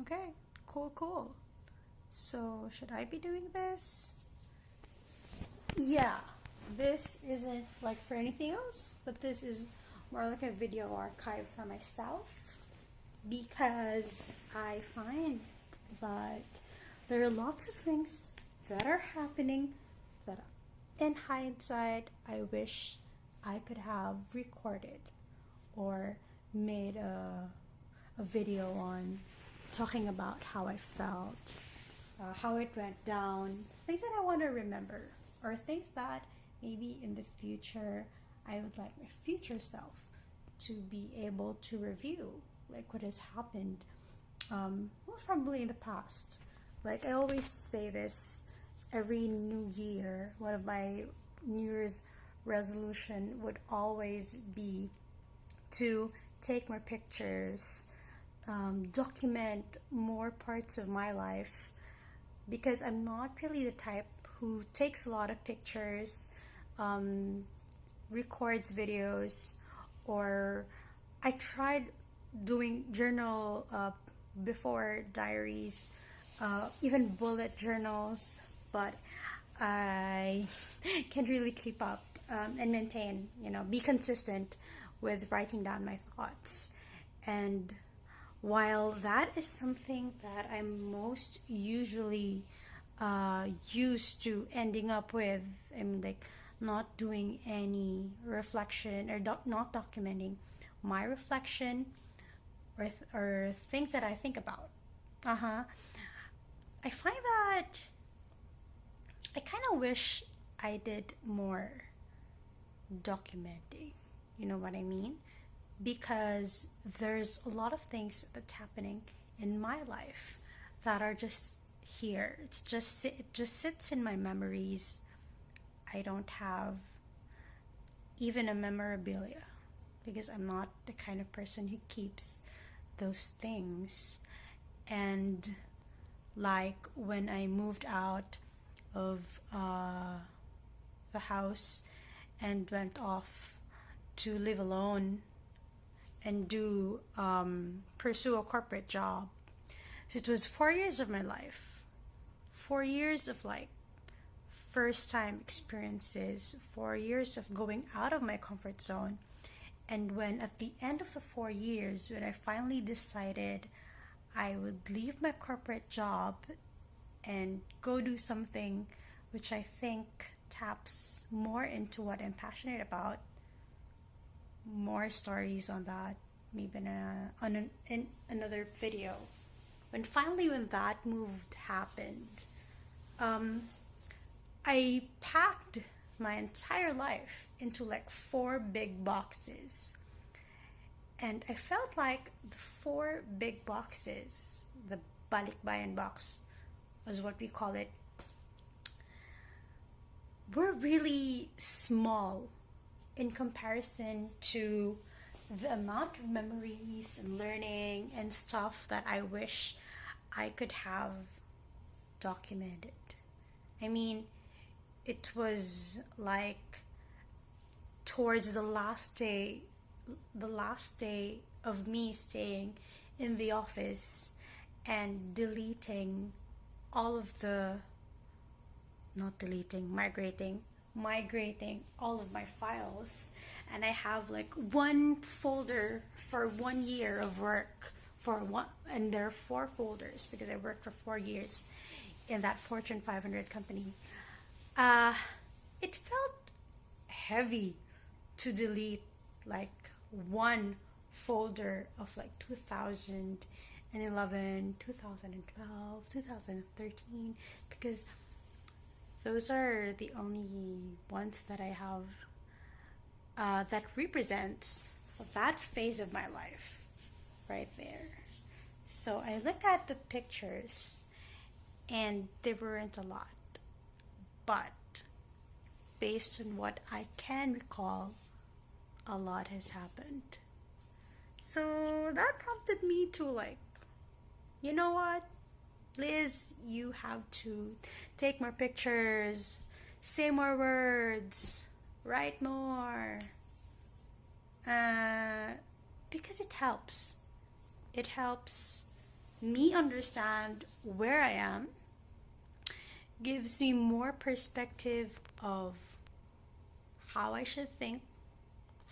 Okay, cool, cool. So, should I be doing this? Yeah, this isn't like for anything else, but this is more like a video archive for myself because I find that there are lots of things that are happening that in hindsight I wish I could have recorded or made a video on talking about how I felt, how it went down, things that I want to remember, or things that maybe in the future I would like my future self to be able to review, like what has happened, most probably in the past. Like I always say this every new year, one of my New Year's resolution would always be to take more pictures, document more parts of my life because I'm not really the type who takes a lot of pictures, um, records videos, or I tried doing journal before diaries, even bullet journals, but I can't really keep up and maintain, be consistent with writing down my thoughts. And while that is something that I'm most usually used to ending up with, I mean, like not doing any reflection or not documenting my reflection or things that I think about. Uh huh. I find that I kind of wish I did more documenting. You know what I mean? Because there's a lot of things that's happening in my life that are just here. It just sits in my memories. I don't have even a memorabilia because I'm not the kind of person who keeps those things. And like when I moved out of the house and went off to live alone and do pursue a corporate job. So it was 4 years of my life, 4 years of like first time experiences, 4 years of going out of my comfort zone. And when at the end of the 4 years, when I finally decided I would leave my corporate job and go do something which I think taps more into what I'm passionate about, more stories on that maybe in another video. When that move happened, um, I packed my entire life into like four big boxes, and I felt like the four big boxes, the balikbayan box was what we call it, were really small in comparison to the amount of memories and learning and stuff that I wish I could have documented. I mean, it was like towards the last day of me staying in the office and deleting all of the, not deleting, migrating all of my files. And I have like one folder for 1 year of work for one, and there are four folders because I worked for 4 years in that Fortune 500 company. uh it felt heavy to delete like one folder of like 2011, 2012, 2013, because those are the only ones that I have that represents that phase of my life right there. So I looked at the pictures and they weren't a lot, but based on what I can recall, a lot has happened. So that prompted me to like, you know what, Liz, you have to take more pictures, say more words, write more. Uh, because it helps. It helps me understand where I am, gives me more perspective of how I should think,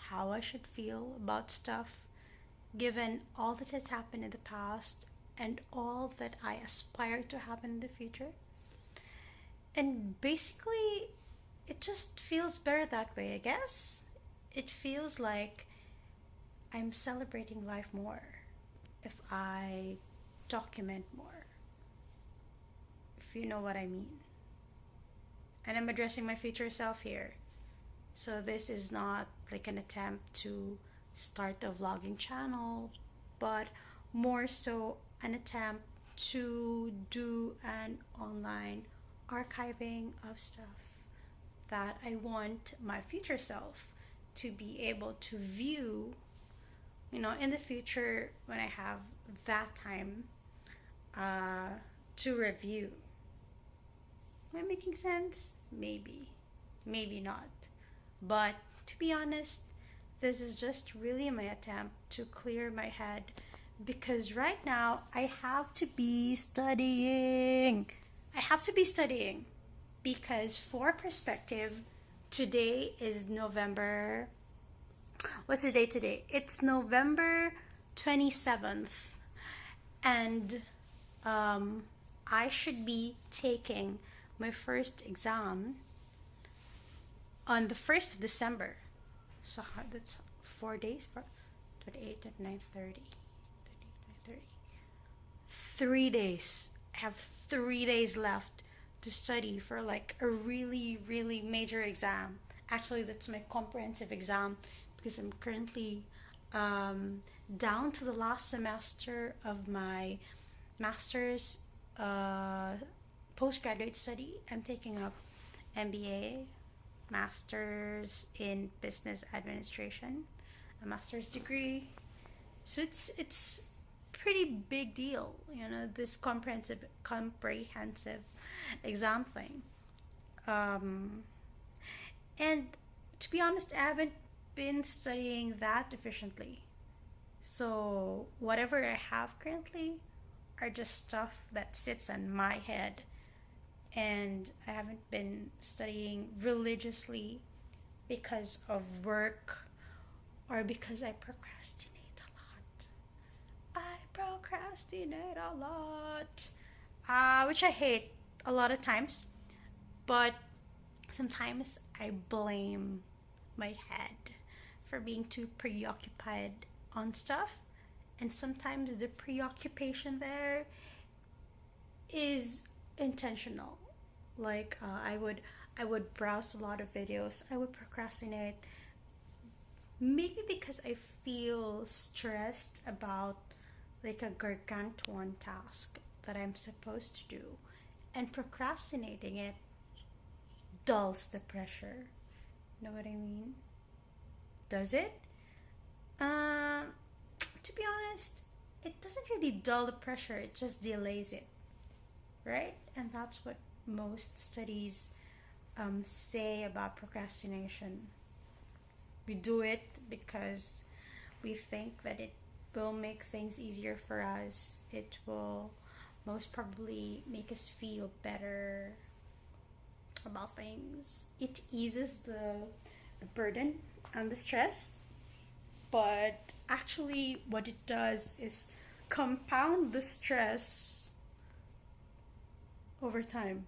how I should feel about stuff, given all that has happened in the past and all that I aspire to happen in the future. And basically, it just feels better that way, I guess. It feels like I'm celebrating life more if I document more, if you know what I mean. And I'm addressing my future self here. So this is not like an attempt to start a vlogging channel, but more so an attempt to do an online archiving of stuff that I want my future self to be able to view, in the future when I have that time to review. Am I making sense? Maybe. Maybe not. But to be honest, this is just really my attempt to clear my head, because right now I have to be studying. Because for perspective, today is November. What's the date today? It's November 27th. And I should be taking my first exam on the 1st of December. So that's 4 days, 28, 29, 30, 30. 3 days. I have 3 days left to study for like a really, really major exam. Actually, that's my comprehensive exam, because I'm currently down to the last semester of my master's postgraduate study. I'm taking up MBA, master's in business administration, a master's degree. So it's pretty big deal, this comprehensive exam thing. And to be honest, I haven't been studying that efficiently. So whatever I have currently are just stuff that sits in my head, and I haven't been studying religiously because of work or because I procrastinate a lot. Which I hate a lot of times, but sometimes I blame my head for being too preoccupied on stuff, and sometimes the preoccupation there is intentional. Like I would browse a lot of videos, I would procrastinate, maybe because I feel stressed about like a gargantuan task that I'm supposed to do, and procrastinating it dulls the pressure. Know what I mean? Does it? To be honest, it doesn't really dull the pressure, it just delays it, right? And that's what most studies say about procrastination. We do it because we think that it will make things easier for us. It will most probably make us feel better about things. It eases the burden and the stress, but actually what it does is compound the stress over time,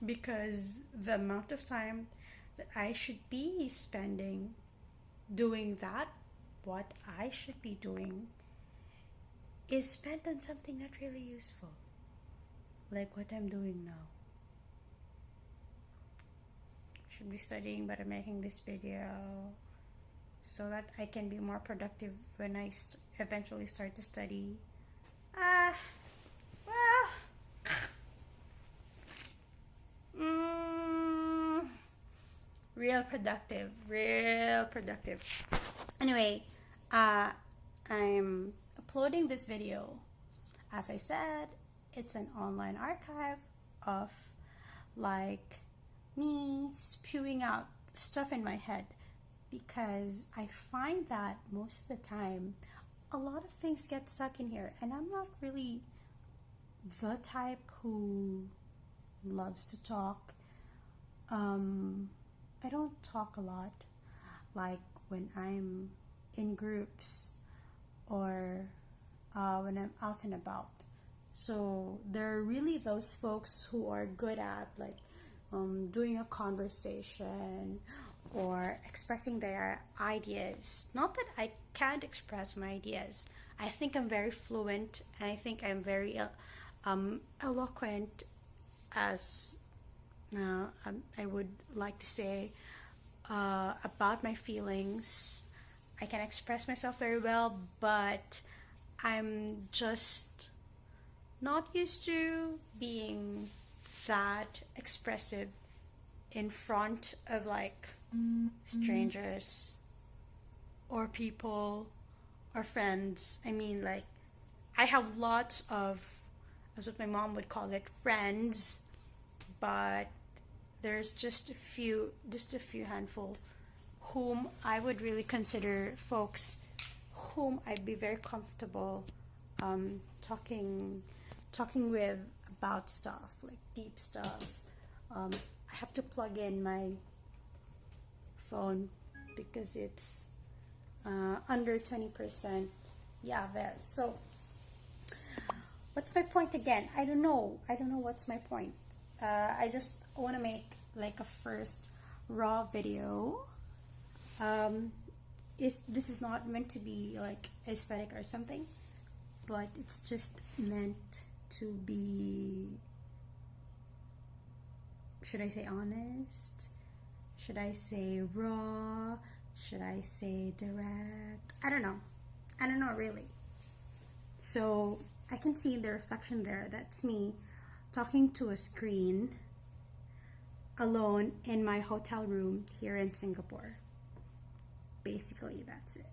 because the amount of time that I should be spending doing that, what I should be doing, is spent on something not really useful, like what I'm doing now. Should be studying, but I'm making this video so that I can be more productive when I eventually start to study. Real productive. Anyway, I'm uploading this video. As I said, it's an online archive of like me spewing out stuff in my head, because I find that most of the time a lot of things get stuck in here, and I'm not really the type who loves to talk. I don't talk a lot, like when I'm in groups or when I'm out and about. So there are really those folks who are good at like doing a conversation or expressing their ideas. Not that I can't express my ideas. I think I'm very fluent and I think I'm very eloquent, as I would like to say, about my feelings. I can express myself very well, but I'm just not used to being that expressive in front of like strangers or people or friends. I mean, like, I have lots of, as what my mom would call it, friends, but there's just a few handful whom I would really consider folks whom I'd be very comfortable talking with about stuff like deep stuff. I have to plug in my phone because it's under 20%. Yeah, there. So, what's my point again? I don't know. I don't know what's my point. I just want to make like a first raw video. This is not meant to be like aesthetic or something, but it's just meant to be, should I say honest? Should I say raw? Should I say direct? I don't know. I don't know really. So I can see the reflection there. That's me talking to a screen alone in my hotel room here in Singapore. Basically, that's it.